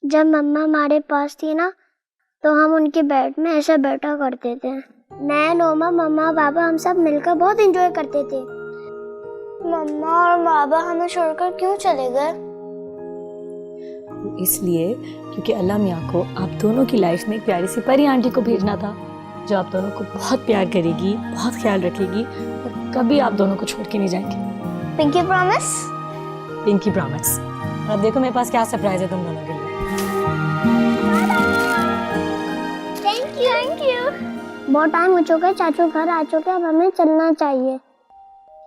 जब मम्मा हमारे पास थी ना तो हम उनके बेड में ऐसे बैठा करते थे। मैं, नोमा, मम्मा, पापा हम सब मिलकर बहुत एंजॉय करते थे। मम्मा और बाबा हमें छोड़कर क्यों चले गए? इसलिए क्योंकि अल्लाह मियाँ को आप दोनों की लाइफ में एक प्यारी सी परी आंटी को भेजना था जो आप दोनों को बहुत प्यार करेगी, बहुत ख्याल रखेगी और कभी आप दोनों को छोड़ के नहीं जाएंगे। Pinky promise? Pinky promise. और अब देखो मेरे पास क्या सरप्राइज है तुम दोनों के लिए। Thank you. बहुत टाइम हो चुका है, चाचू घर आ चुके, अब हमें चलना चाहिए।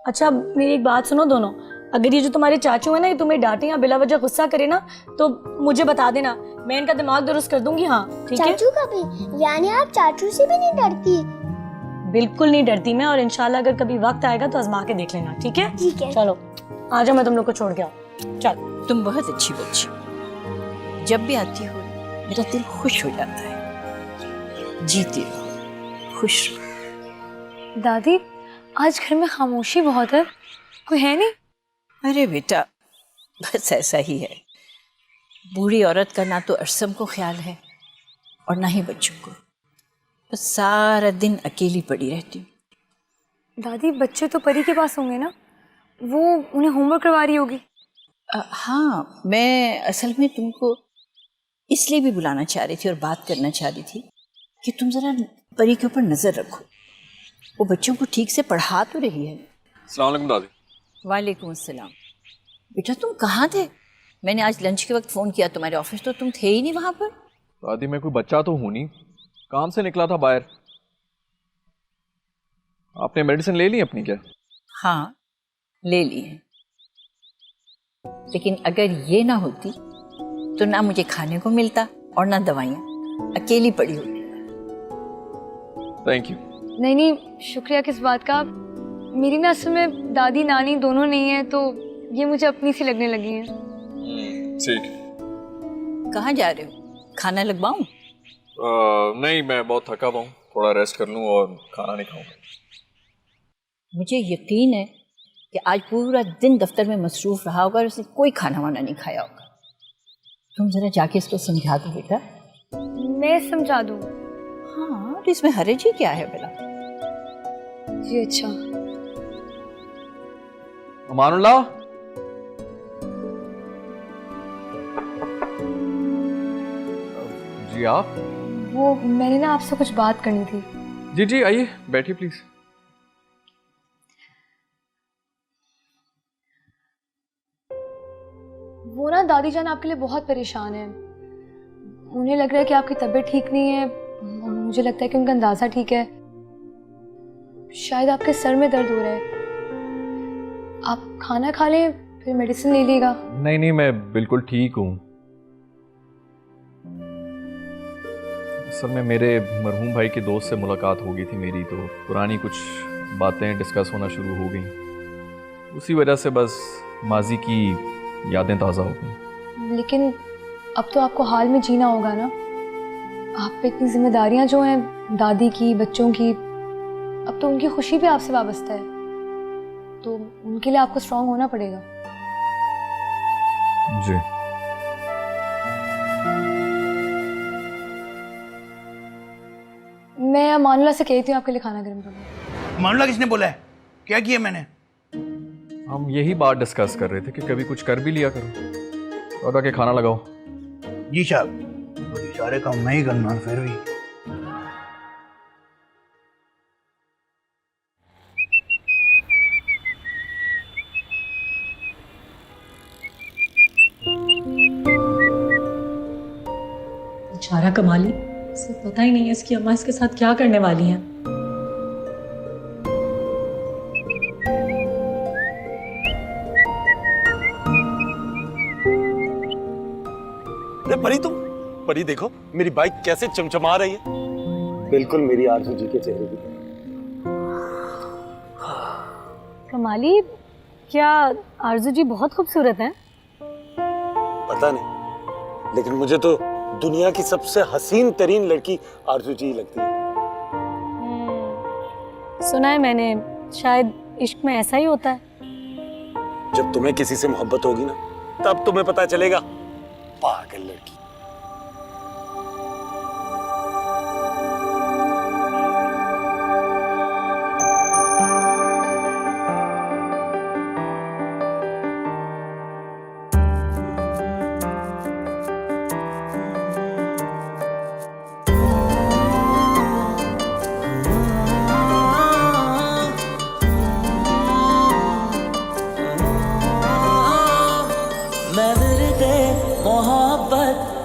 अच्छा मेरी एक बात सुनो दोनों, अगर ये जो तुम्हारे चाचू है ना ये तुम्हें डांटे या बिला वजह गुस्सा करे ना तो मुझे बता देना, मैं इनका दिमाग दुरुस्त कर दूंगी। हाँ ठीक है। चाचू का भी? यानी आप चाचू से भी नहीं डरती? बिल्कुल नहीं डरती मैं, और इंशाल्लाह अगर कभी वक्त आएगा तो आजमा के देख लेना। ठीक है? ठीक है। चलो आ जाओ, मैं तुम लोग को छोड़ के आऊँ। चल। तुम बहुत अच्छी बच्ची हो, जब भी आती हो मेरा दिल खुश हो जाता है। जीती रहो, खुश रहो। दादी आज घर में खामोशी बहुत है, कोई है नहीं? अरे बेटा बस ऐसा ही है, बूढ़ी औरत का ना तो अरसम को ख्याल है और ना ही बच्चों को, बस सारा दिन अकेली पड़ी रहती हूँ। दादी बच्चे तो परी के पास होंगे ना, वो उन्हें होमवर्क करवा रही होगी। हाँ मैं असल में तुमको इसलिए भी बुलाना चाह रही थी और बात करना चाह रही थी कि तुम ज़रा परी के ऊपर नज़र रखो, वो बच्चों को ठीक से पढ़ा तो रही है। अस्सलाम वालेकुम दादी। वालेकुम अस्सलाम। बेटा तुम कहाँ थे? मैंने आज लंच के वक्त फ़ोन किया तुम्हारे ऑफिस तो तुम थे ही नहीं वहाँ पर। दादी मैं कोई बच्चा तो हूँ नहीं, काम से निकला था बाहर। आपने मेडिसिन ले ली अपनी क्या? हाँ ले ली है, लेकिन अगर ये ना होती तो ना मुझे खाने को मिलता और ना दवाइयाँ, अकेली पड़ी होती। Thank you. नहीं नहीं शुक्रिया किस बात का, मेरी ना असल में दादी नानी दोनों नहीं है तो ये मुझे अपनी सी लगने लगी है। ठीक। कहाँ जा रहे हो? खाना लगवाऊँ? नहीं मैं बहुत थका हुआ हूँ, थोड़ा रेस्ट कर लूँ और खाना नहीं खाऊंगा। मुझे यकीन है कि आज पूरा दिन दफ्तर में मसरूफ रहा होगा और उसने कोई खाना वाना नहीं खाया होगा। तुम जरा जाके इसको समझा दो बेटा। मैं समझा दूँ? हाँ तो इसमें हर्ज ही क्या है बेटा? जी अच्छा। अमानुल्लाह। जी आप? वो मैंने ना आपसे कुछ बात करनी थी। जी जी आइए बैठिए प्लीज। वो ना दादी जान आपके लिए बहुत परेशान है, उन्हें लग रहा है कि आपकी तबीयत ठीक नहीं है, मुझे लगता है कि उनका अंदाजा ठीक है, शायद आपके सर में दर्द हो रहा है। आप खाना खा लें फिर मेडिसिन ले लीजिएगा। नहीं नहीं मैं बिल्कुल ठीक हूँ। असल में मेरे मरहूम भाई के दोस्त से मुलाकात हो गई थी मेरी, तो पुरानी कुछ बातें डिस्कस होना शुरू हो गई, उसी वजह से बस माजी की यादें ताज़ा हो गई। लेकिन अब तो आपको हाल में जीना होगा ना, आप पे इतनी जिम्मेदारियां जो हैं दादी की, बच्चों की, अब तो उनकी खुशी भी आपसे वाबस्ता है, तो उनके लिए आपको स्ट्रांग होना पड़ेगा। जी। मैं अमानुल्लाह से कहती हूँ आपके लिए खाना गर्म करूँ। अमानुल्लाह किसने बोला है? क्या किया मैंने? हम यही बात डिस्कस कर रहे थे कि कभी कुछ कर भी लिया करो और आके खाना लगाओ। जी साहब, सारे काम मैं ही करना फिर भी। बेचारा कमाली, इसे पता ही नहीं है इसकी अम्मा इसके साथ क्या करने वाली हैं। परी तुम, परी देखो मेरी बाइक कैसे चमचमा रही है, बिल्कुल मेरी आरजू जी के चेहरे की। कमाली, क्या आरजू जी बहुत खूबसूरत हैं? पता नहीं, लेकिन मुझे तो दुनिया की सबसे हसीन तरीन लड़की आरजू जी लगती है। सुना है मैंने, शायद इश्क में ऐसा ही होता है। जब तुम्हें किसी से मोहब्बत होगी ना तब तुम्हें पता चलेगा। पागल लड़की।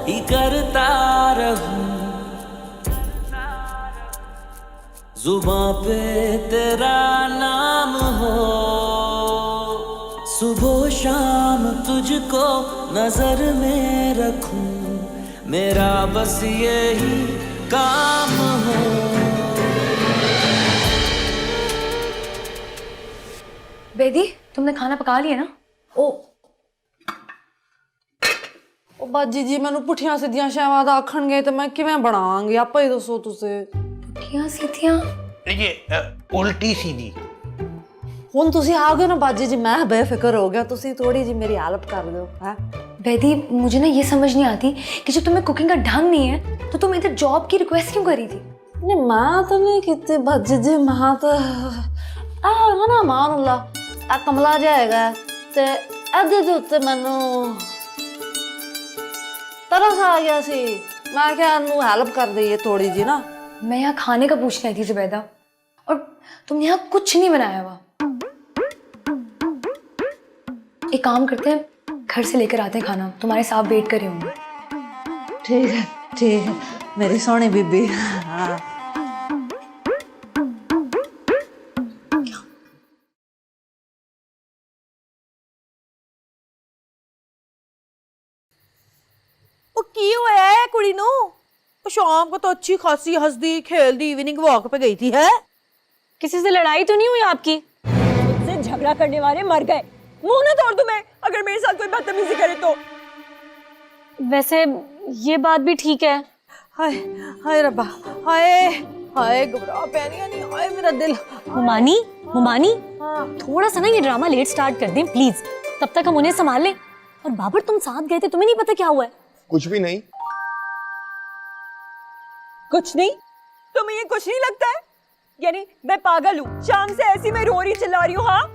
ही करता रहूं, जुबां पे तेरा नाम हो, सुबह शाम तुझको नजर में रखूं, मेरा बस यही काम हो। बेदी, तुमने खाना पका लिया ना? ਉਹ ਬਾਜੀ ਜੀ ਮੈਨੂੰ ਪੁੱਠੀਆਂ ਸਿੱਧੀਆਂ ਸ਼ੈਵਾਂ ਦਾ ਆਖਣਗੇ ਤੇ ਮੈਂ ਕਿਵੇਂ ਬਣਾਵਾਂਗੀ? ਆਪੇ ਹੀ ਦੱਸੋ ਤੁਸੀਂ। ਪੁੱਠੀਆਂ ਸਿੱਧੀਆਂ? ये उल्टी सीधी। ਹੁਣ ਤੁਸੀਂ ਆ ਗਏ ਨਾ ਬਾਜੀ ਜੀ, ਮੈਂ ਬੇਫਿਕਰ ਹੋ गया। ਤੁਸੀਂ थोड़ी जी मेरी हेल्प कर दो। है बेदी, मुझे ना ये समझ नहीं आती कि जब तुम्हें कुकिंग का ढंग नहीं है तो तुम इधर जॉब की रिक्वेस्ट क्यों करी थी? नहीं मैं तो नहीं की बाजी जी, मैं तो है ना मान ला आ कमला जाएगा ते ਇਹਦੇ ਦੇ ਉੱਤੇ ਮੈਨੂੰ तरस आ गया सी। मैं क्या इनू हेल्प कर दईए थोड़ी जी ना। मैं यहाँ खाने का पूछने आई थी जुबैदा, और तुमने यहाँ कुछ नहीं बनाया हुआ। एक काम करते हैं, घर से लेकर आते हैं खाना, तुम्हारे साथ वेट कर रहे होंगे। ठीक है मेरी सोनी बीबी। हाँ की होया है कुड़ी नू? शाम को तो अच्छी खासी हंसदी खेलदी इवनिंग वॉक पे गई थी। है किसी से लड़ाई तो नहीं हुई आपकी? मुझसे झगड़ा करने वाले मर गए। मुंह ना तोड़ दूं मैं अगर मेरे साथ कोई बदतमीजी करे तो। वैसे ये बात भी ठीक है। हाय हाय रब्बा, हाय हाय घबरा पैनिया नहीं, हाय मेरा दिल। मुमानी थोड़ा सा ना ये ड्रामा लेट स्टार्ट कर दें प्लीज, तब तक हम उन्हें संभाल लें। और बाबर तुम साथ गए थे, तुम्हें नहीं पता क्या हुआ है? कुछ भी नहीं। कुछ नहीं? तुम्हें ये कुछ नहीं लगता है? यानी मैं पागल हूँ, शाम से ऐसी मैं रो रही चिल्ला रही हूँ? हाँ,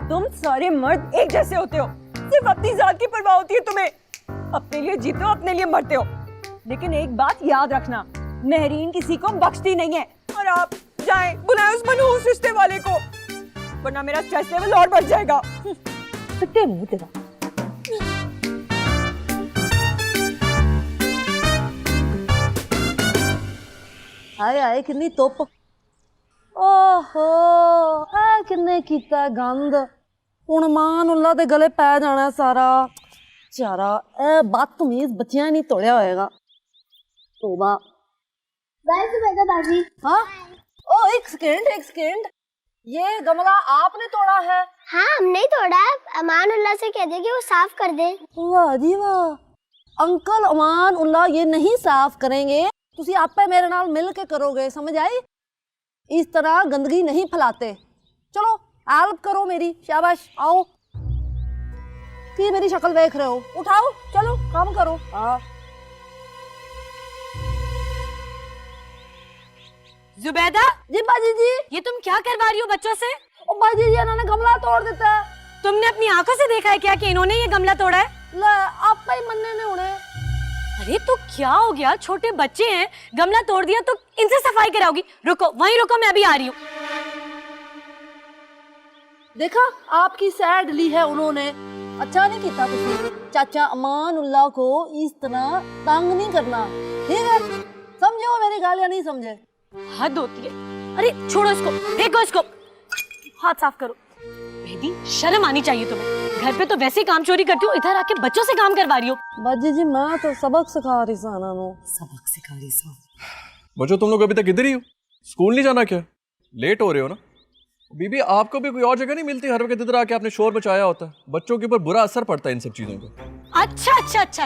तुम सारे मर्द एक जैसे होते हो, सिर्फ अपनी जात की परवाह होती है तुम्हें। अपने लिए जीते हो, अपने लिए मरते हो। लेकिन एक बात याद रखना, मेहरीन किसी को बख्शती नहीं है। और आप जाएं, बुलाएं उस मनहूस रिश्ते वाले को, वरना मेरा स्ट्रेस लेवल और बढ़ जाएगा। कितने मुंह तेरा। हाय हाय किन्नी धुप। ओहो ए किन्ने कीता गंद। हुण मान उल्ला दे गले पै जाना सारा। चारा ए बदतमीज बच्चियां नहीं तोड़िया होएगा। तोबा। बाय जुबैदा बाजी। हाँ ओ एक सेकंड, ये गमला आपने तोड़ा है? हाँ, हमने ही तोड़ा है। अमानुल्लाह से कह दे कि वो साफ कर दे। वाह जी वाह। अंकल अमान उल्ला ये नहीं साफ करेंगे, तुसी आपे मेरे नाल मिल के करोगे, समझ आई? इस तरह गंदगी नहीं फैलाते। चलो हेल्प करो मेरी, शाबाश आओ। की मेरी शक्ल देख रहे हो? उठाओ चलो काम करो। हाँ जुबैदा जी बाजी जी। ये तुम क्या करवा रही हो बच्चों से? ओ बाजी जी इन्होंने गमला तोड़ देता है। तुमने अपनी आंखों से देखा है क्या कि इन्होंने ये गमला तोड़ा है? ले आप ही मन्ने ने उन्हें। अरे तो क्या हो गया, छोटे बच्चे हैं, गमला तोड़ दिया तो इनसे सफाई कराओगी? रुको वहीं रुको, मैं अभी आ रही हूँ। देखा आपकी सैड ली है उन्होंने। अच्छा नहीं किया तुमने। चाचा अमानुल्लाह को इस तरह तंग नहीं करना, ठीक है? समझो मेरी गाल या नहीं समझे? हद होती है। अरे छोड़ो इसको, फेंको इसको, हाथ साफ करो। बेटी शर्म आनी चाहिए तुम्हें। घर पे तो वैसे ही काम चोरी करती हो, इधर आके बच्चों से काम करवा रही हो। बाजी जी मैं तो सबक सिखा रही साना नो। सबक सिखा रही सा। बच्चों तुम लोग अभी तक इधर ही हो? स्कूल नहीं जाना क्या? लेट हो रहे हो ना? बीबी आपको भी कोई और जगह नहीं मिलती? हर वक्त इधर आके आपने शोर मचाया होता है, बच्चों के ऊपर बुरा असर पड़ता है इन सब चीजों का। अच्छा,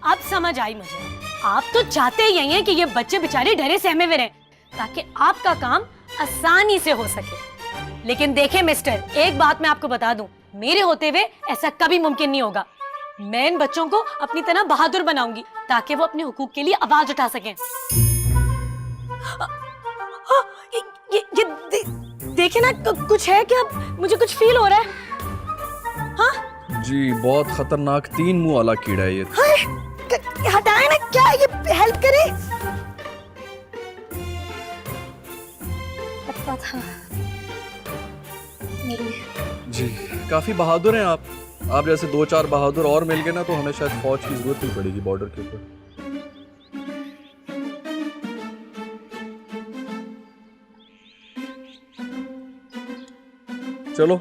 अब समझ आई मुझे। आप तो चाहते ही यही हैं कि ये बच्चे बेचारे डरे सहमे हुए रहें, ताकि आपका काम आसानी से हो सके। लेकिन देखें मिस्टर, एक बात मैं आपको बता दूं, मेरे होते हुए ऐसा कभी मुमकिन नहीं होगा। मैं इन बच्चों को अपनी तरह बहादुर बनाऊंगी ताकि वो अपने हुकूक के लिए आवाज उठा सकें। देखिए ना, कुछ है क्या? मुझे कुछ फील हो रहा है। हाँ जी बहुत खतरनाक 3 मुंह वाला कीड़ा है ये। हटाए ना, क्या ये हेल्प करे? पता था जी काफी बहादुर हैं आप। आप जैसे 2-4 बहादुर और मिल गए ना तो हमें शायद फौज की जरूरत नहीं पड़ेगी बॉर्डर के ऊपर। चलो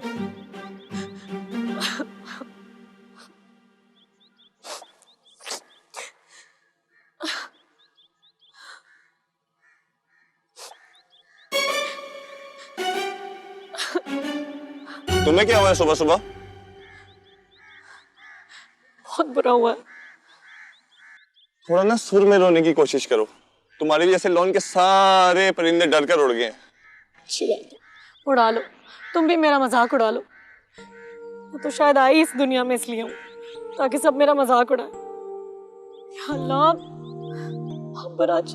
तुम्हें क्या हुआ है सुबह सुबह? बहुत बुरा हुआ है। थोड़ा ना सुर में रोने की कोशिश करो। तुम्हारी वजह से लॉन के सारे परिंदे डर कर उड़ गए हैं। उड़ा लो, तुम भी मेरा मजाक उड़ा लो। मैं तो शायद आई इस दुनिया में इसलिए हूँ ताकि सब मेरा मजाक उड़ाए। या अल्लाह, पर आज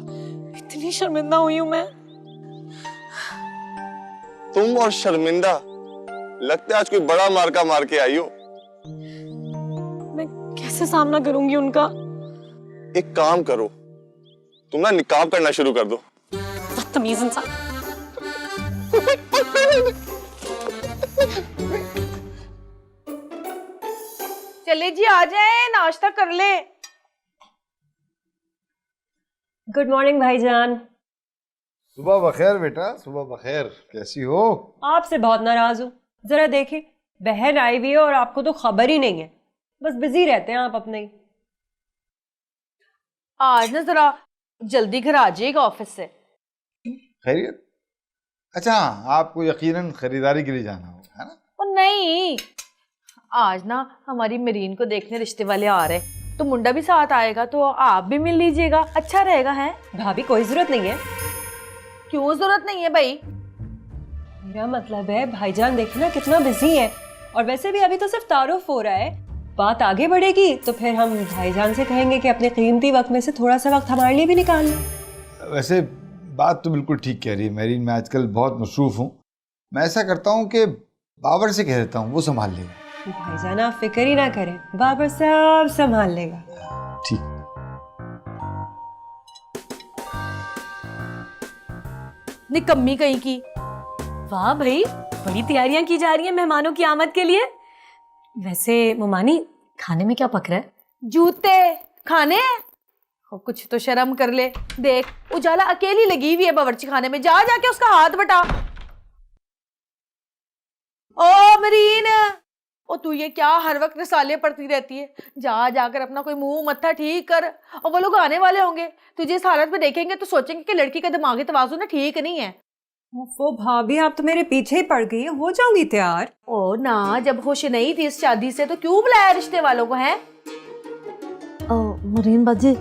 इतनी शर्मिंदा हुई हूँ मैं। तुम और शर्मिंदा, लगता है आज कोई बड़ा मार्का मार के आई हो। मैं कैसे सामना करूंगी उनका? एक काम करो, तुम ना निकाब करना शुरू कर दो। बदतमीज इंसान। चले जी, आ जाए, नाश्ता कर ले। गुड मॉर्निंग भाईजान। सुबह बखैर बेटा, सुबह बखैर। कैसी हो? आपसे बहुत नाराज हूँ। जरा देखिए, बहन आई हुई है और आपको तो खबर ही नहीं है। बस बिजी रहते हैं आप अपने ही। आज ना जरा जल्दी घर आ जाएगा ऑफिस से। खैरियत? अच्छा हाँ, आपको यकीनन खरीदारी के लिए जाना होगा, है ना? और नहीं, आज ना हमारी मरीन को देखने रिश्ते वाले आ रहे, तो मुंडा भी साथ आएगा, तो आप भी मिल लीजिएगा, अच्छा रहेगा। है भाभी, कोई जरूरत नहीं है। क्यों जरूरत नहीं है भाई? मेरा मतलब है भाईजान देखना कितना बिजी है, और वैसे भी अभी तो सिर्फ तारुफ हो रहा है। बात आगे बढ़ेगी तो फिर हम भाईजान से कहेंगे कि अपने कीमती वक्त में से थोड़ा सा वक्त हमारे लिए भी निकाल लें। वैसे बात तो बिल्कुल ठीक कह रही है मेरीन, मैं आजकल बहुत मसरूफ हूँ। मैं ऐसा करता हूँ कि बाबर से कह देता हूँ, वो संभाल लेगा। भाईजान आप फिक्र ही ना करें, बाबर सब संभाल लेगा। ठीक। निकम्मी कहीं की। वाह भाई, बड़ी तैयारियां की जा रही हैं मेहमानों की आमद के लिए। वैसे मुमानी, खाने में क्या पक रहा है? जूते खाने हैं? और कुछ तो शर्म कर ले। देख, उजाला अकेली लगी हुई है बावर्ची खाने में, जा जाके उसका हाथ बटा। ओ मरीन, ओ तू ये क्या हर वक्त रिसाले पढ़ती रहती है? जा जाकर अपना कोई मुंह मत्था ठीक कर। और वो लोग आने वाले होंगे, तुझे इस हालत में देखेंगे तो सोचेंगे कि लड़की का दिमागी तवाज़ुन ठीक नहीं है। वो भाभी, आप तो मेरे पीछे ही पड़ गई, हो जाऊंगी तैयार। ओ ना, जब होश नहीं थी इस शादी से तो क्यों बुलाया रिश्ते वालों को? है मरीन बाजी,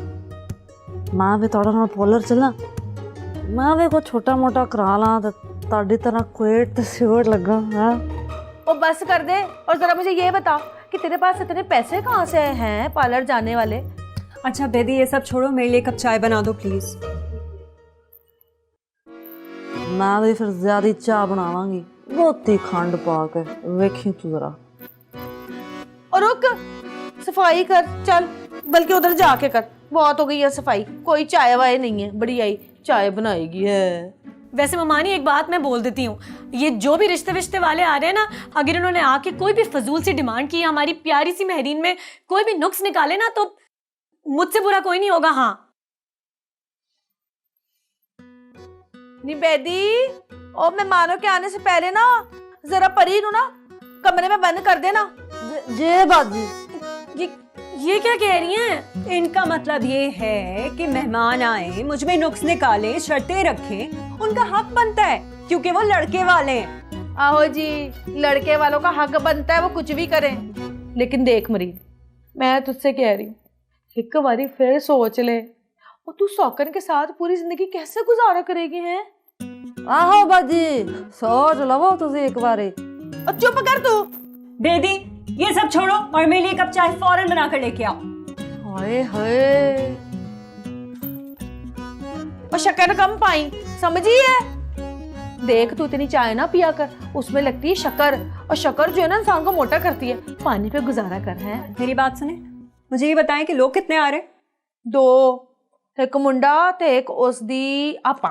मां वे थोड़ा ना पार्लर चलना, मां वे को छोटा मोटा करा ला तो ताड़ी तरह क्वेट ते सिवर लगा। हां ओ बस कर दे, और जरा मुझे ये बता कि तेरे पास इतने पैसे कहाँ से हैं पार्लर जाने वाले? अच्छा बेदी, ये सब छोड़ो, मेरे लिए कप चाय बना दो प्लीज। मैं भी फिर ज्यादा चाह बनावांगी, बहुत ही खंड पा के, वेखी तू जरा। और रुक, सफाई कर चल, बल्कि उधर जाके कर, बहुत हो गई है सफाई। कोई चाय वाय नहीं है, बड़ी आई चाय बनाएगी है। वैसे ममानी, एक बात मैं बोल देती हूँ, ये जो भी रिश्ते विश्ते वाले आ रहे हैं ना, अगर इन्होंने आके कोई भी फजूल सी डिमांड की, हमारी प्यारी सी महरीन में कोई भी नुक्स निकाले ना, तो मुझसे बुरा कोई नहीं होगा। हाँ निबेदी, ओ मेहमानों के आने से पहले ना जरा परी नु ना कमरे में बंद कर देना। जे बाजी, ये क्या कह रही हैं? इनका मतलब ये है कि मेहमान आए, मुझ में नुक्स निकाले, शर्तें रखें, उनका हक बनता है, क्योंकि वो लड़के वाले हैं। आहो जी, लड़के वालों का हक बनता है वो कुछ भी करें। लेकिन देख मरीन, मैं तुझसे कह रही हूँ, एक बारी फिर सोच ले, और तू सौकन के साथ पूरी जिंदगी कैसे गुजारा करेगी? हैं? आहो बाजी, सोच लवो तुझे एक बारी। और चुप कर तू। बेदी, ये सब छोड़ो और मेरे लिए कप चाय फौरन बना कर लेके आओ। हाय हाय, और शक्कर कम पाई, समझी है? देख, तू इतनी चाय ना पिया कर, उसमें लगती है शक्कर, और शक्कर जो है ना इंसान को मोटा करती है। पानी पे गुजारा कर। है मेरी बात सुने, मुझे ये बताएं कि लोग कितने आ रहे? 2, एक मुंडा ते एक उसदी आपा।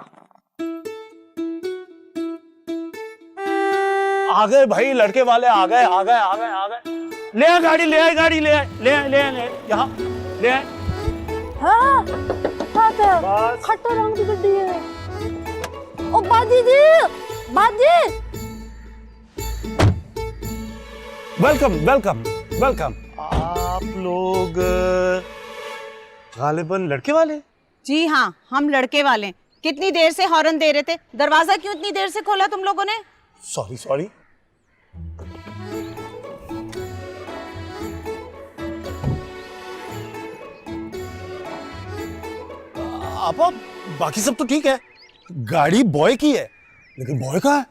आ गए भाई, लड़के वाले आ गए आ गए आ गए आ गए। ले आ गाड़ी, ले आ गाड़ी, ले आ, ले आ, ले आ, ले आ, यहाँ ले आ। हाँ हाँ बस। खट्टा रंग की गड्डी है। ओ बाजी जी, बाजी। Welcome welcome welcome. आप लोग गालिबन लड़के वाले? जी हाँ, हम लड़के वाले। कितनी देर से हॉर्न दे रहे थे, दरवाजा क्यों इतनी देर से खोला तुम लोगों ने? Sorry sorry. आप बाकी सब तो ठीक है, गाड़ी बॉय की है, लेकिन बॉय कहाँ है?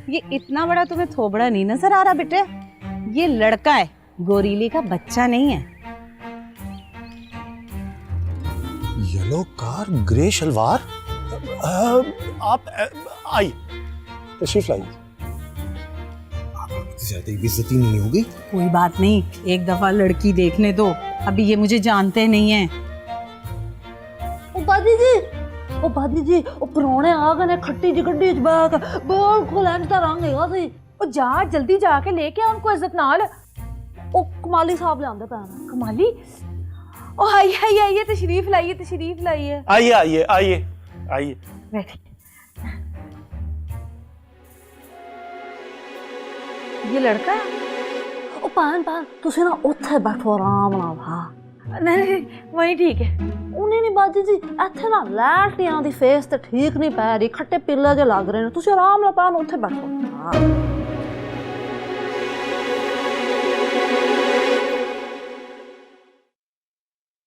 ये इतना बड़ा तुम्हें थोबड़ा नहीं नजर आ रहा बेटे? ये लड़का है, गोरीली का बच्चा नहीं है। Yellow car, grey salwar. आप आइए, तशरीफ लाइए। आपको ज्यादा बेइज्जती नहीं होगी? कोई बात नहीं, एक दफा लड़की देखने दो, अभी ये मुझे जानते नहीं है। ओ बाजी जी, ओ बाजी जी, ओ परौने आ गए ने खट्टी जी गड्डी च बैठ के, बिल्कुल इंज दा रंग हैगा सी। ओ जा जल्दी जाके लेके आ उनको इज्जत नाल। ओ कमाली साहब लियांदे पैन। कमाली, ओ आइए आइए आइए, तशरीफ लाइए, तशरीफ लाइए। आइए आइए आइए आइए। ये लड़का है? ओ पैन पैन तुसी ना उत्थे बैठो आराम नाल। हाँ नहीं नहीं, वही ठीक है। उन्हें नहीं बाजी जी, इत्थे ना लैटियां दी फेस ते ठीक नहीं पै रही, खट्टे पिल्ले जे लग रहे ने, तुसी आराम नाल पैन उत्थे बैठो। हाँ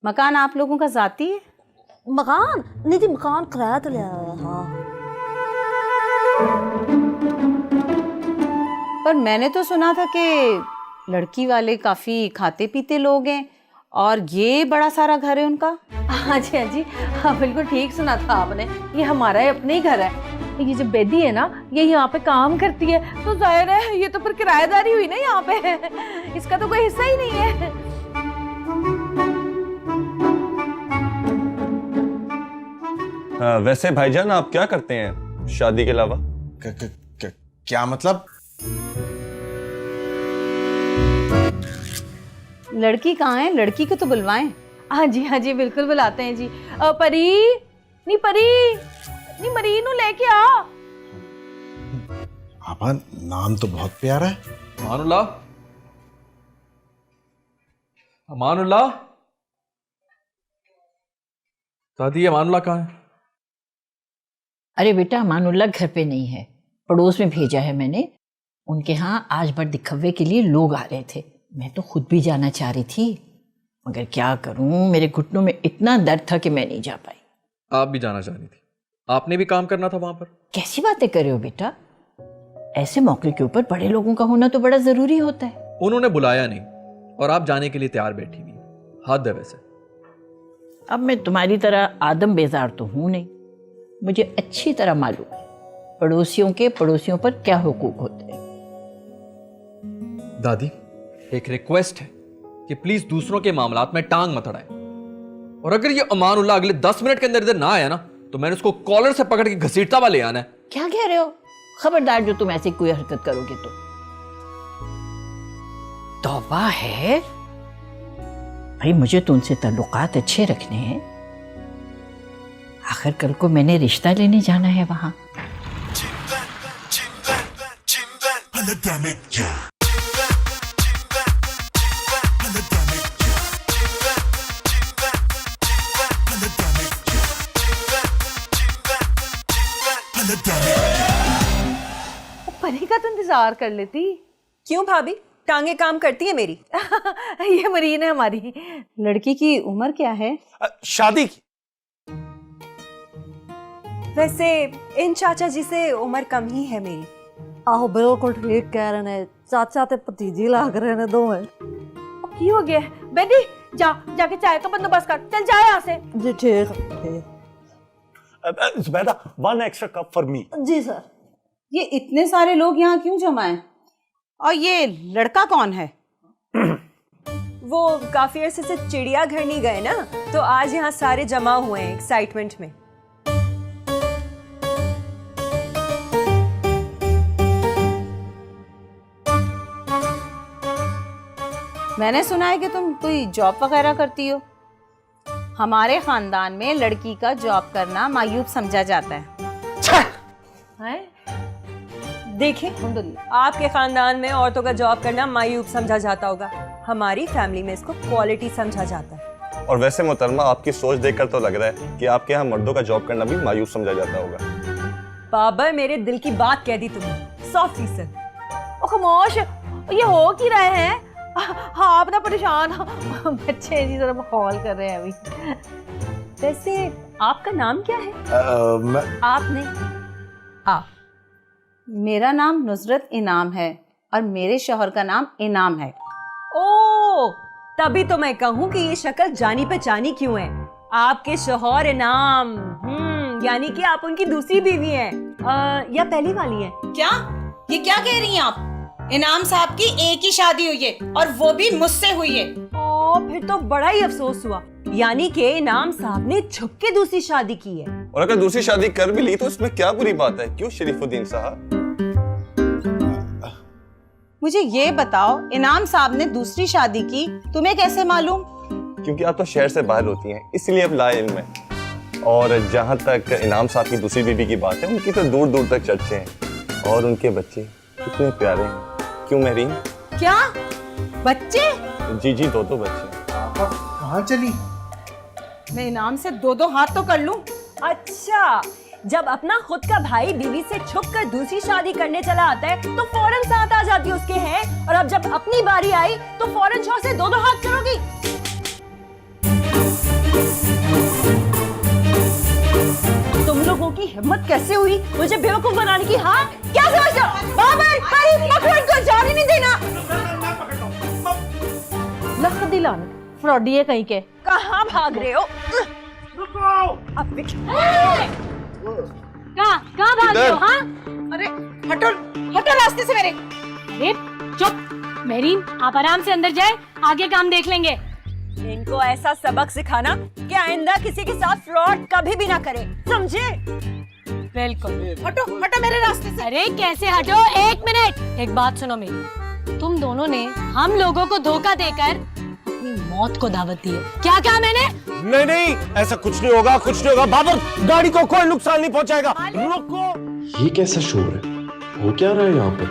मकान आप लोगों का जाती है? मकान नहीं जी, मकान किराया ते लिया है। हाँ पर मैंने तो सुना था कि लड़की वाले काफी खाते पीते लोग हैं और ये बड़ा सारा घर है उनका। हाँ जी हाँ जी, हाँ बिल्कुल ठीक सुना था आपने। ये हमारा अपना ही घर है। ये जो बेदी है ना, ये यहाँ पे काम करती है, तो जाहिर है ये तो फिर किराएदारी हुई ना यहाँ पे। इसका तो कोई हिस्सा ही नहीं है। वैसे भाईजान आप क्या करते हैं शादी के अलावा? क्या मतलब? लड़की कहाँ है? लड़की को तो बुलवाएं। हाँ जी बिल्कुल बुलाते हैं जी। परी नहीं, परी नहीं, मरीनू लेके आ। आपा नाम तो बहुत प्यारा है। अमानुल्लाह, अमानुल्लाह, दादी अमानुल्लाह कहाँ है? अरे बेटा, अमानुल्लाह घर पे नहीं है, पड़ोस में भेजा है मैंने। उनके यहाँ आज बड़ दिखव्वे के लिए लोग आ रहे थे। मैं तो खुद भी जाना चाह रही थी, मगर क्या करूं, मेरे घुटनों में इतना दर्द था कि मैं नहीं जा पाई। आप भी जाना चाह रही थी? आपने भी काम करना था वहां पर। कैसी बातें कर रहे हो बेटा? ऐसे मौके के ऊपर बड़े लोगों का होना तो बड़ा जरूरी होता है। उन्होंने बुलाया नहीं और आप जाने के लिए तैयार बैठी हुई। हद है वैसे। अब मैं तुम्हारी तरह आदम बेजार तो हूं नहीं, मुझे अच्छी तरह मालूम है पड़ोसियों के पड़ोसियों पर क्या हुकूक होते हैं। दादी, एक रिक्वेस्ट है कि प्लीज दूसरों के मामलात में टांग मत अड़ाएं। और अगर ये अमानुल्लाह अगले 10 मिनट के अंदर इधर ना आया ना, तो मैंने उसको कॉलर से पकड़ के घसीटता हुआ ले आना है। क्या कह रहे हो? खबरदार जो तुम ऐसी कोई हरकत करोगे तो। तौबा है भाई, मुझे तो उनसे ताल्लुकात अच्छे रखने हैं। आखिर कल को मैंने रिश्ता लेने जाना है वहां। परी का तो इंतजार कर लेती। क्यों भाभी, टांगे काम करती है मेरी? ये मरीन है हमारी। लड़की की उम्र क्या है? शादी की। वैसे इन चाचा जी से उम्र कम ही है मेरी। आहो बिल्कुल ठीक कह रहे ने, चाचा ते भतीजी लग रहे ने दोवें। की हो गया? बेटी जा, जाके चाय का बंदोबस्त कर, चल जा यहाँ से। जी ठीक ठीक। Zubaida, 1 extra cup for me। जी सर। ये इतने सारे लोग यहाँ क्यों जमा हैं? और ये लड़का कौन है? वो काफी अरसे से चिड़ियाघर नहीं गए ना, तो आज यहाँ सारे जमा हुए हैं एक्साइटमेंट में। मैंने सुना है कि तुम कोई जॉब वगैरह करती हो। हमारे खानदान में लड़की का जॉब करना मायूब समझा जाता है। देखिए, आपके खानदान में औरतों का जॉब करना मायूब समझा जाता होगा, हमारी फैमिली में इसको क्वालिटी समझा जाता है। और वैसे मोहतरमा, आपकी सोच देखकर तो लग रहा है कि आपके यहाँ मर्दों का जॉब करना भी मायूब समझा जाता होगा। बाबर, मेरे दिल की बात कह दी तुमने 100%। ओ खामोश, ये हो क्या रहे हैं? हाँ, आप ना परेशान बच्चे जी जरा माहौल कर रहे हैं अभी। वैसे आपका नाम क्या है? आपने आप मेरा नाम नुसरत इनाम है और मेरे शौहर का नाम इनाम है। ओ, तभी तो मैं कहूँ कि ये शक्ल जानी पहचानी क्यों है। आपके शौहर इनाम, यानी कि आप उनकी दूसरी बीवी हैं या पहली वाली हैं? क्या ये क्या कह रही हैं आप? इनाम साहब की एक ही शादी हुई है और वो भी मुझसे हुई है। ओ, फिर तो बड़ा ही अफसोस हुआ। यानी कि इनाम साहब ने छुप के दूसरी शादी की है। और अगर दूसरी शादी कर भी ली तो इसमें क्या बुरी बात है? क्यों शरीफुद्दीन साहब? मुझे ये बताओ, इनाम साहब ने दूसरी शादी की तुम्हें कैसे मालूम? क्योंकि आप तो शहर से बाहर होती हैं, इसलिए अब लाए इल्म है। और जहाँ तक इनाम साहब की दूसरी बीवी की बात है, उनकी तो दूर दूर तक चर्चे हैं और उनके बच्चे कितने प्यारे हैं। क्यों महरीन? क्या बच्चे? जी जी, दो बच्चे। कहाँ चली? मैं इनाम से दो हाथ तो कर लूं। अच्छा, जब अपना खुद का भाई बीवी से छुप कर दूसरी शादी करने चला आता है तो फौरन साथ आ जाती उसके हैं, और अब जब अपनी बारी आई तो फौरन शौहर से दो हाथ करोगी। तुम लोगों की हिम्मत कैसे हुई मुझे बेवकूफ बनाने की? हाँ, क्या समझते हो? बाबर, पकड़ो इनको, जाने नहीं देना। लख दिलान फ्रॉडी है कहीं के। कहाँ भाग रहे हो? कहाँ भाग रहे हो? हाँ, अरे हटो रास्ते से मेरे। अरे चुप मेरीन, आप आराम से अंदर जाए, आगे काम देख लेंगे। इनको ऐसा सबक सिखाना कि आइंदा किसी के साथ फ्रॉड कभी भी ना करे, समझे? बिल्कुल। हटो मेरे रास्ते से। अरे कैसे हटो? एक मिनट, एक बात सुनो मेरी। तुम दोनों ने हम लोगों को धोखा देकर अपनी मौत को दावत दी है। क्या कहा मैंने? नहीं नहीं, ऐसा कुछ नहीं होगा, कुछ नहीं होगा। बाबर, गाड़ी को कोई नुकसान नहीं पहुंचाएगा। रुको। ये कैसा शोर है? हो क्या रहा है यहाँ पर?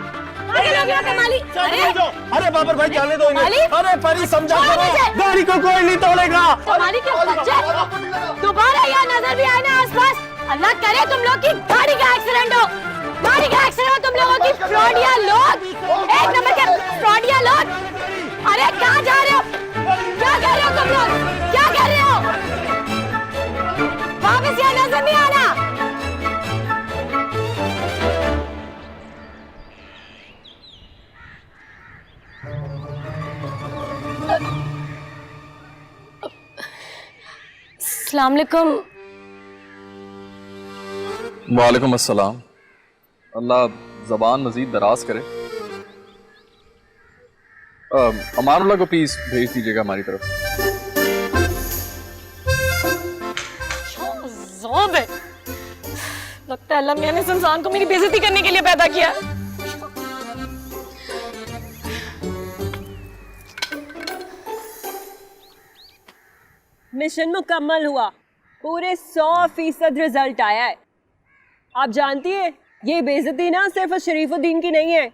अरे बाबर भाई, जाने दो इन्हें। अरे परी, समझा करो, गाड़ी को कोई नहीं तोड़ेगा। दोबारा यहाँ नजर भी आए ना आसपास, अल्लाह करे तुम लोग की गाड़ी का एक्सीडेंट हो। गाड़ी का एक्सीडेंट हो तुम लोगों की। फ्रॉडिया लोग, एक नंबर के फ्रॉडिया लोग। अरे कहाँ जा रहे हो? क्या कर रहे हो तुम लोग? क्या कर रहे हो? वापस यहाँ नजर नहीं आना। अस्सलाम वालेकुम। वालेकुम अस्सलाम। अल्लाह ज़बान मजीद दराज करे। अमानुल्लाह को प्लीज भेज दीजिएगा हमारी तरफ। लगता है अल्लाह मियां ने इस इंसान को मेरी बेइज्जती करने के लिए पैदा किया। मिशन मुकम्मल हुआ, पूरे 100% रिजल्ट आया है। आप जानती है, ये बेइज्जती ना सिर्फ शरीफुद्दीन की नहीं है,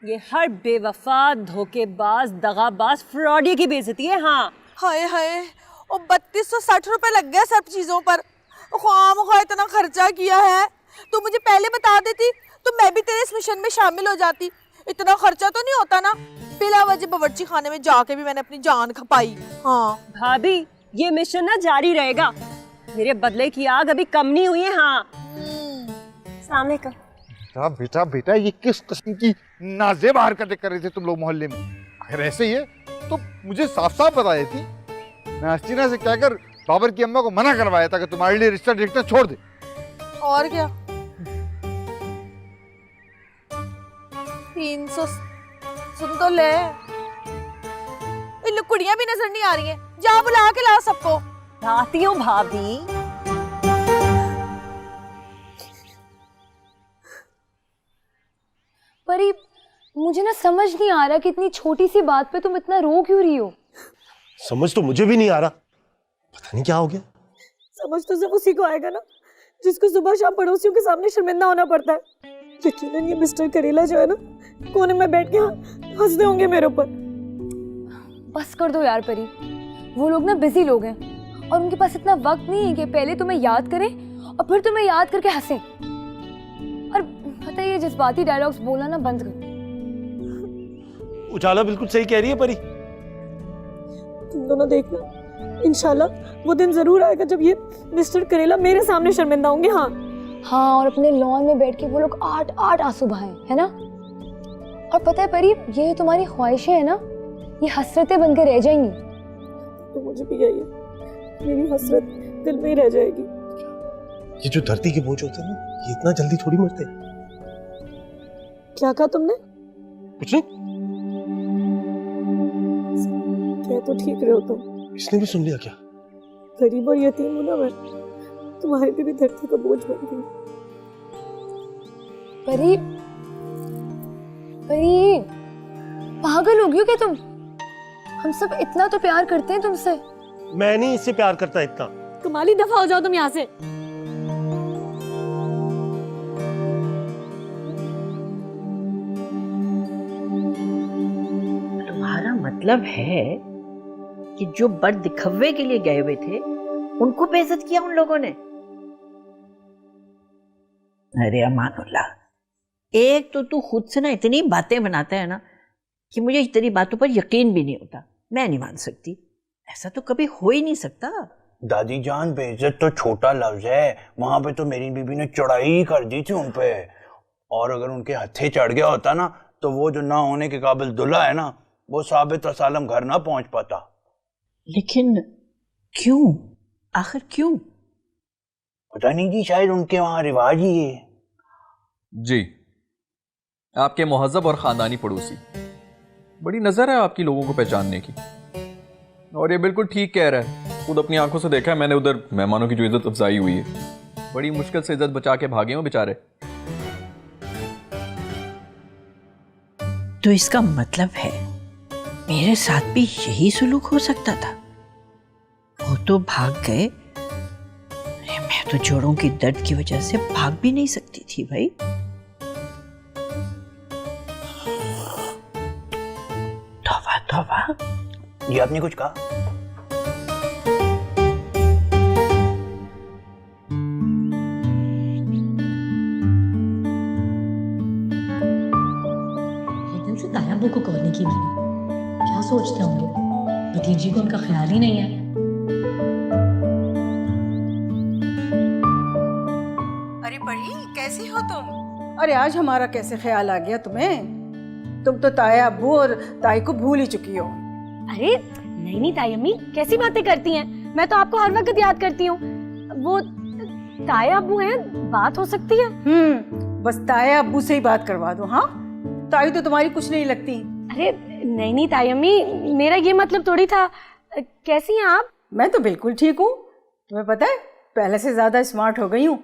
ये हर बेवफा, धोखेबाज, दगाबाज, फ्रॉडी की बेइज्जती है। हाँ, हाय हाय, और 3260 रुपए लग गए सब चीजों पर। ख्वाम इतना खर्चा किया है, तू मुझे पहले बता देती तो मैं भी तेरे इस मिशन में शामिल हो जाती। इतना खर्चा तो नहीं होता ना। बिला वजह बावर्ची खाने में जाके भी मैंने अपनी जान खपाई। हाँ भाभी, ये मिशन ना जारी रहेगा, मेरे बदले की आग अभी कम नहीं हुई है। हाँ, सामने कर। बेटा बेटा, ये किस किस्म की नाजेब हरकतें कर रहे थे तुम लोग मोहल्ले में? अगर ऐसे ही है तो मुझे साफ साफ बता देती। मैं हसीना से कहकर बाबर की अम्मा को मना करवाया था कि तुम्हारे लिए रिश्ता देखना छोड़ दे। और क्या, 300 सुन तो ले। इन कुड़ियां भी नजर नहीं आ रही हैं, जा बुला के ला सबको। आती हूँ भाभी। परी, मुझे ना समझ नहीं आ रहा कि इतनी छोटी सी बात पे तुम इतना रो क्यों रही हो। समझ तो मुझे भी नहीं आ रहा, पता नहीं क्या हो गया। समझ तो सिर्फ उसी को आएगा ना जिसको सुबह शाम पड़ोसियों के सामने शर्मिंदा होना पड़ता है। यकीनन ये मिस्टर करेला जो है ना, कोने में बैठ के हंसते होंगे मेरे ऊपर। बस कर दो यार परी, वो लोग ना बिजी लोग हैं और उनके पास इतना वक्त नहीं है कि पहले तुम्हें याद करें और फिर तुम्हें याद करके हंसें। और पता है ये जज्बाती डायलॉग्स बोलना ना बंद करो। उजाला बिल्कुल सही कह रही है परी। तुम दोनों देखना, इंशाल्लाह वो दिन जरूर आएगा जब ये मिस्टर करेला मेरे सामने शर्मिंदा होंगे। हाँ हाँ, और अपने लॉन में बैठ के वो लोग 8 आंसू बहाएं, है ना। और पता है परी, ये तुम्हारी ख्वाहिशें है ना, ये हसरतें बनकर रह जाएंगी। तो मुझे भी यही है, मेरी हसरत दिल में ही रह जाएगी। ये जो धरती के बोझ होते हैं ना, ये इतना जल्दी थोड़ी मरते। क्या कहा तुमने? कुछ नहीं। कह तो ठीक रहे हो तुम। इसने भी सुन लिया क्या? गरीब और यतीम हूं ना मैं, तुम्हारे पे भी धरती का बोझ बन गई। परी, परी पागल हो गई हो क्या तुम? हम सब इतना तो प्यार करते हैं तुमसे। मैं नहीं इससे प्यार करता इतना। कमाली, दफा हो जाओ तुम यहाँ से। तुम्हारा मतलब है कि जो बड़ दिखव्वे के लिए गए हुए थे उनको बेइज्जत किया उन लोगों ने? अरे अमानुल्लाह, एक तो तू खुद से ना इतनी बातें बनाता है ना कि मुझे तेरी बातों पर यकीन भी नहीं होता। मैं नहीं मान सकती, ऐसा तो कभी हो ही नहीं सकता। दादी जान, बेइज्जत तो छोटा लफ्ज है, वहां पे तो मेरी बीबी ने चढ़ाई कर दी थी उन पे। और अगर उनके हत्थे चढ़ गया होता ना, तो वो जो ना होने के काबिल दूल्हा है ना, वो साबित रसालम घर ना पहुंच पाता। लेकिन क्यों? आखिर क्यों? पता नहीं जी, शायद उनके वहां रिवाज ही है। जी, आपके मुहज्जब और ख़ानदानी पड़ोसी, बड़ी नज़र है आपकी लोगों को पहचानने की। और ये बिल्कुल ठीक कह रहा है, खुद अपनी आंखों से देखा है मैंने उधर मेहमानों की जो इज्जत अफजाई हुई है। बड़ी मुश्किल से इज्जत बचा के भागे हो बेचारे। तो इसका मतलब है मेरे साथ भी यही सुलूक हो सकता था? वो तो भाग गए, मैं तो जोड़ों के दर्द की वजह से भाग भी नहीं सकती थी भाई। तौबा तौबा। ये आपने कुछ कहा? एकदम से तायाबू को कॉल नहीं की मैंने। क्या सोचते होंगे, भतीजी को उनका ख्याल ही नहीं है। अरे बड़ी, कैसी हो तुम? अरे आज हमारा कैसे ख्याल आ गया तुम्हें? तुम तो ताया अब्बू और ताई को भूल ही चुकी हो। अरे नहीं ताई अम्मी, कैसी बातें करती हैं? मैं तो आपको हर वक्त याद करती हूँ। वो ताया अब्बू हैं, बात हो सकती है? बस ताया अब्बू से ही बात करवा दो। हाँ, ताई तो तुम्हारी कुछ नहीं लगती। अरे नहीं ताई अम्मी, मेरा ये मतलब थोड़ी था। कैसी हैं आप? मैं तो बिल्कुल ठीक हूँ। तुम्हें पता है, पहले से ज्यादा स्मार्ट हो गई हूँ।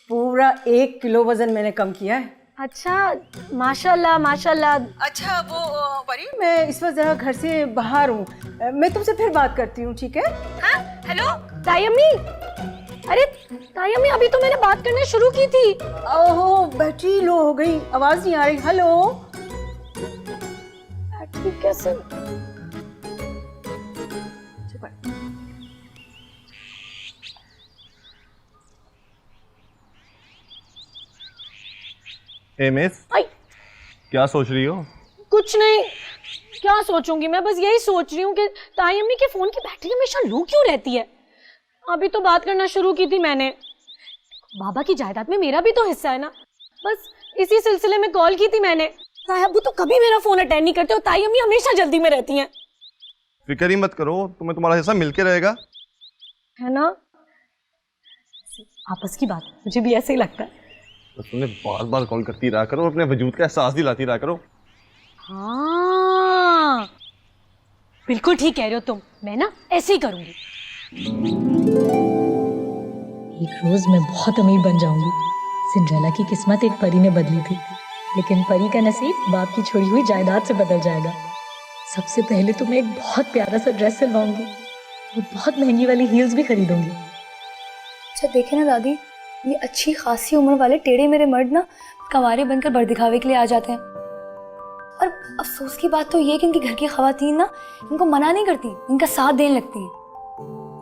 पूरा 1 किलो वजन मैंने कम किया है। अच्छा, माशाल्लाह माशाल्लाह। अच्छा वो परी, मैं इस वक्त जरा घर से बाहर हूँ, मैं तुमसे फिर बात करती हूँ, ठीक है? हाँ, हेलो ताई अम्मी। अरे ताई अम्मी, अभी तो मैंने बात करना शुरू की थी। ओहो, बैटरी लो हो गई, आवाज नहीं आ रही। हेलो, बैटरी कैसे? मिस, क्या सोच रही हो? कुछ नहीं, क्या सोचूंगी, मैं बस यही सोच रही हूँ कि ताई अम्मी के फोन की बैटरी हमेशा लो क्यों रहती है। अभी तो बात करना शुरू की थी मैंने। बाबा की जायदाद में मेरा भी तो हिस्सा है ना, बस इसी सिलसिले में कॉल की थी मैंने। ताई अब्बू तो कभी मेरा फोन अटेंड नहीं करते और ताई अम्मी हमेशा जल्दी में रहती हैं। फिक्र ही मत करो, तुम्हें तुम्हारा हिस्सा मिलके रहेगा, है ना? आपस की बात, मुझे भी ऐसे ही लगता है। तो तुम्हें बार बार कॉल करती रहा करो, अपने वजूद का एहसास दिलाती रहा करो। हाँ, बिल्कुल ठीक कह रहे हो तुम, मैं ना ऐसे ही करूंगी। एक रोज मैं बहुत अमीर बन जाऊंगी। सिंड्रेला की किस्मत एक परी ने बदली थी, लेकिन परी का नसीब बाप की छोड़ी हुई जायदाद से बदल जाएगा। सबसे पहले तो मैं एक बहुत प्यारा सा ड्रेस सिलवाऊंगी और बहुत महंगी वाली हील्स भी खरीदूंगी। अच्छा देखे ना दादी, ये अच्छी खासी उम्र वाले टेढ़े मेरे मर्द ना कंवारे बनकर बर दिखावे के लिए आ जाते हैं। और अफसोस की बात तो ये कि इनके घर की खवातीन ना इनको मना नहीं करती, इनका साथ देने लगती हैं।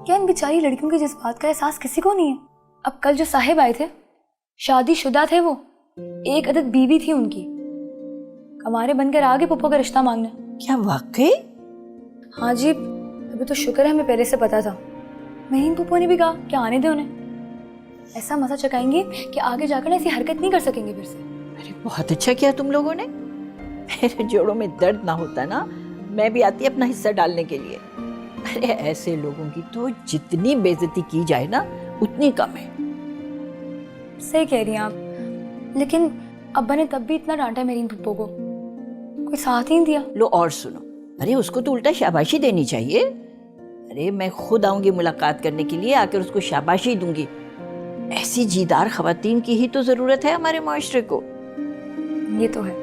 क्या इन बेचारी लड़कियों के जज्बात का एहसास किसी को नहीं है? अब कल जो साहिब आए थे, शादीशुदा थे वो, एक अदद बीवी थी उनकी, कंवारे बनकर आगे पुप्पो का रिश्ता मांगने। क्या वाकई? हाँ जी, अभी तो शुक्र है हमें पहले से पता था। महीन पुप्पो ने भी कहा कि आने दे उन्हें, ऐसा मजा चकाएंगे कि आगे जाकर ऐसी हरकत नहीं कर सकेंगे फिर से। अरे बहुत अच्छा किया तुम लोगों ने। मेरे जोड़ों में दर्द ना होता ना, मैं भी आती अपना हिस्सा डालने के लिए। अरे ऐसे लोगों की तो जितनी बेइज्जती की जाए ना उतनी कम है। सही कह रही हैं आप, लेकिन अब्बा ने तब भी इतना डांटा मेरी पुप्पो को, कोई साथ ही नहीं दिया। लो और सुनो, अरे उसको तो उल्टा शाबाशी देनी चाहिए। अरे मैं खुद आऊंगी मुलाकात करने के लिए, आकर उसको शाबाशी दूंगी। ऐसी जीदार खवातीन की ही तो जरूरत है हमारे माशरे को। ये तो है।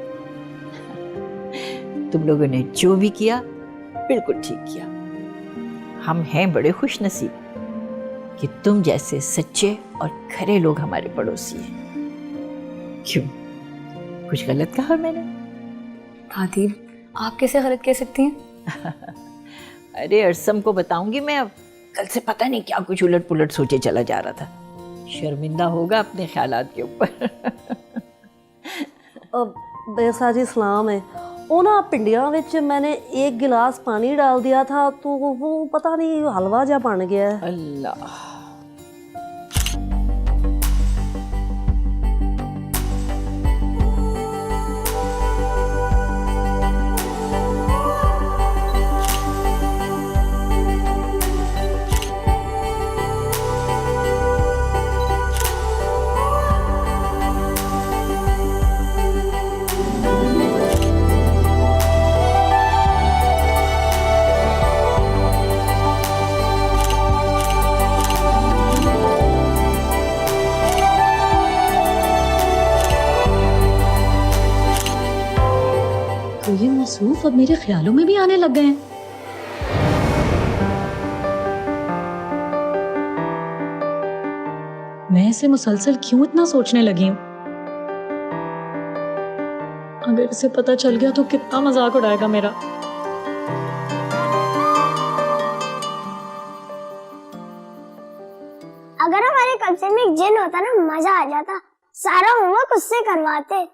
तुम लोगों ने जो भी किया बिल्कुल ठीक किया। हम हैं बड़े खुश नसीब कि तुम जैसे सच्चे और खरे लोग हमारे पड़ोसी हैं। क्यों, कुछ गलत कहा मैंने? दादी आप कैसे गलत कह सकती हैं? अरे अरसम को बताऊंगी मैं अब। कल से पता नहीं क्या कुछ उलट पुलट सोचे चला जा रहा था। शर्मिंदा होगा अपने ख्यालात के ऊपर। बेसा जी सलाम है। वो ना पिंडिया विच मैंने एक गिलास पानी डाल दिया था तो वो पता नहीं हलवा जा बन गया है। अल्लाह, तो ये मसरूफ अब मेरे ख्यालों में भी आने लग गए हैं। मैं इसे मुसलसल क्यों इतना सोचने लगी हूँ? अगर इसे पता चल गया तो कितना मजाक उड़ाएगा मेरा। अगर हमारे कब्जे में एक जिन होता ना मजा आ जाता, सारा होमवर्क उससे करवाते।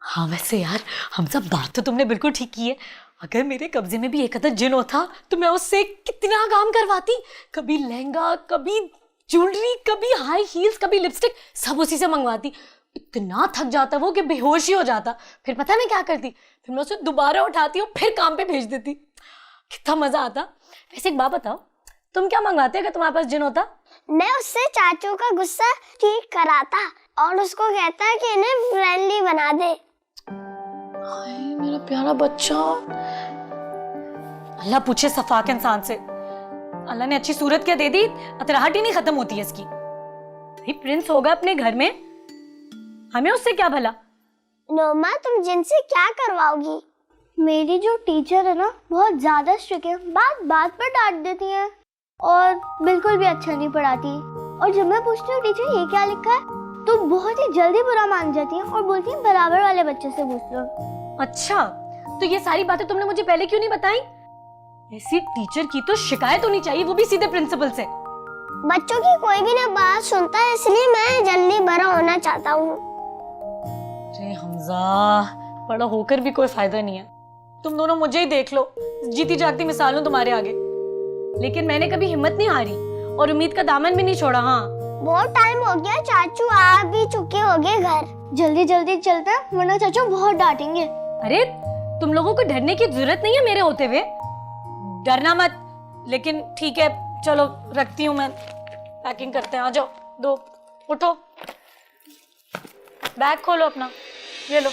हाँ वैसे यार हम सब बात तो तुमने बिल्कुल ठीक की है। अगर मेरे कब्जे में भी एक अदद जिन होता तो मैं उससे कितना काम करवाती। कभी लहंगा, कभी ज्वेलरी, कभी हाई हील्स, कभी लिपस्टिक, सब उसी से मंगवाती। इतना थक जाता वो कि बेहोश ही हो जाता। फिर पता है मैं क्या करती? फिर मैं उसे दोबारा उठाती और फिर काम पे भेज देती। कितना मजा आता। वैसे एक बात बताओ, तुम क्या मंगवाते अगर तुम्हारे पास जिन होता? मैं उससे चाचू का गुस्सा ठीक कराता और उसको कहता कि इन्हें फ्रेंडली बना दे। मेरा प्यारा बच्चा। अल्लाह पूछे सफाक इंसान से, अल्लाह ने अच्छी सूरत क्या दे दी, अतराहट ही नहीं खत्म होती है इसकी। भाई प्रिंस होगा अपने घर में, हमें उससे क्या भला। नोमा तुम जिनसे क्या करवाओगी? मेरी जो टीचर है ना बहुत ज्यादा स्ट्रिक्ट है, बात बात पर डांट देती है और बिल्कुल भी अच्छा नहीं पढ़ाती। और जब मैं पूछती हूँ टीचर ये क्या लिखा है तो बहुत ही जल्दी बुरा मान जाती है और बोलती है बराबर वाले बच्चे से पूछ लो। अच्छा, तो ये सारी बातें तुमने मुझे पहले क्यों नहीं बताई? ऐसी टीचर की तो शिकायत होनी चाहिए, वो भी सीधे प्रिंसिपल से। बच्चों की कोई भी ना बात सुनता है, इसलिए मैं जल्दी बड़ा होना चाहता हूँ। अरे हमजा, बड़ा होकर भी कोई फायदा नहीं है। तुम दोनों मुझे ही देख लो, जीती जागती मिसाल हूं तुम्हारे आगे। लेकिन मैंने कभी हिम्मत नहीं हारी और उम्मीद का दामन भी नहीं छोड़ा। हाँ बहुत टाइम हो गया, चाचू आ भी चुके होंगे घर। जल्दी जल्दी चलते हैं वरना चाचू बहुत डांटेंगे। अरे तुम लोगों को डरने की जरूरत नहीं है मेरे होते हुए, डरना मत। लेकिन ठीक है चलो रखती हूँ मैं, पैकिंग करते हैं। आ जाओ, दो उठो, बैग खोलो अपना, ये लो।